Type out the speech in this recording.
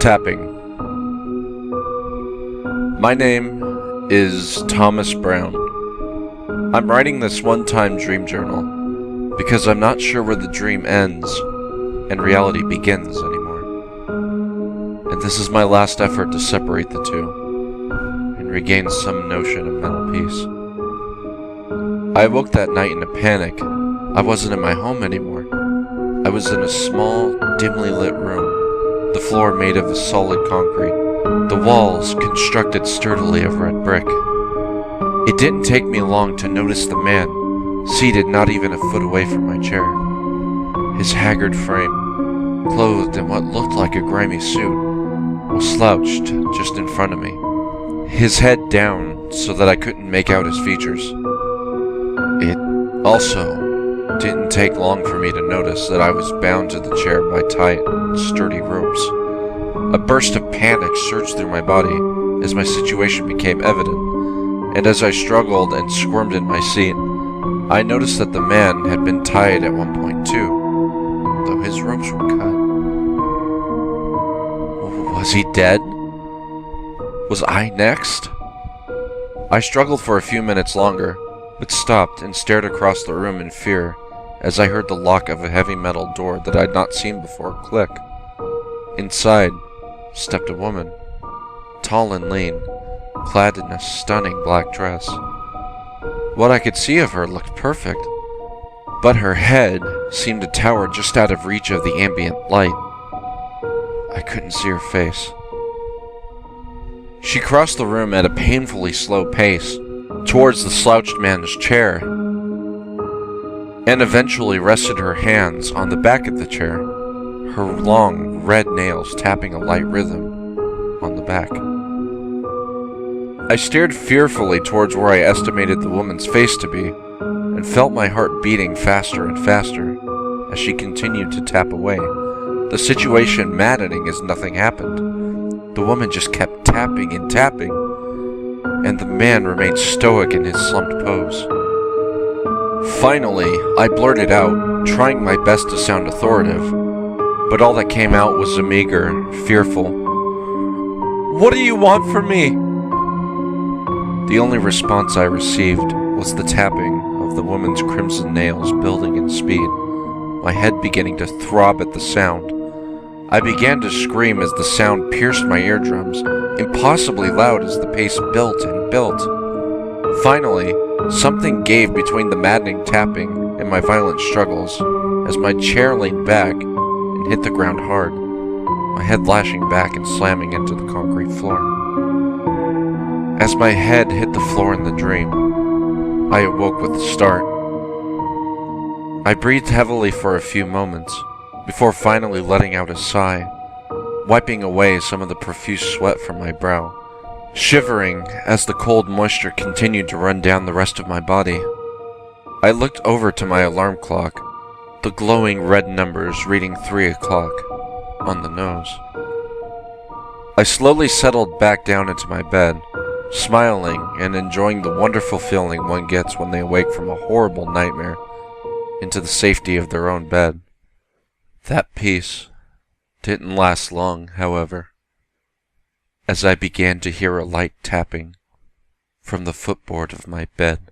Tapping. My name is Thomas Brown. I'm writing this one-time dream journal because I'm not sure where the dream ends and reality begins anymore. And this is my last effort to separate the two and regain some notion of mental peace. I awoke that night in a panic. I wasn't in my home anymore. I was in a small, dimly lit room. The floor made of solid concrete, the walls constructed sturdily of red brick. It didn't take me long to notice the man, seated not even a foot away from my chair. His haggard frame, clothed in what looked like a grimy suit, was slouched just in front of me, his head down so that I couldn't make out his features. It also didn't take long for me to notice that I was bound to the chair by tight, sturdy ropes. A burst of panic surged through my body as my situation became evident, and as I struggled and squirmed in my seat, I noticed that the man had been tied at one point too, though his ropes were cut. Was he dead? Was I next? I struggled for a few minutes longer, but stopped and stared across the room in fear as I heard the lock of a heavy metal door that I'd not seen before click. Inside stepped a woman, tall and lean, clad in a stunning black dress. What I could see of her looked perfect, but her head seemed to tower just out of reach of the ambient light. I couldn't see her face. She crossed the room at a painfully slow pace towards the slouched man's chair, and eventually rested her hands on the back of the chair, her long red nails tapping a light rhythm on the back. I stared fearfully towards where I estimated the woman's face to be, and felt my heart beating faster and faster as she continued to tap away, the situation maddening as nothing happened. The woman just kept tapping and tapping, and the man remained stoic in his slumped pose. Finally, I blurted out, trying my best to sound authoritative, but all that came out was a meager, fearful, "What do you want from me?" The only response I received was the tapping of the woman's crimson nails building in speed, my head beginning to throb at the sound. I began to scream as the sound pierced my eardrums, impossibly loud as the pace built and built. Finally, something gave between the maddening tapping and my violent struggles as my chair leaned back and hit the ground hard, my head lashing back and slamming into the concrete floor. As my head hit the floor in the dream, I awoke with a start. I breathed heavily for a few moments before finally letting out a sigh, wiping away some of the profuse sweat from my brow, shivering as the cold moisture continued to run down the rest of my body. I looked over to my alarm clock, the glowing red numbers reading 3 o'clock on the nose. I slowly settled back down into my bed, smiling and enjoying the wonderful feeling one gets when they awake from a horrible nightmare into the safety of their own bed. That peace didn't last long, however, as I began to hear a light tapping from the footboard of my bed.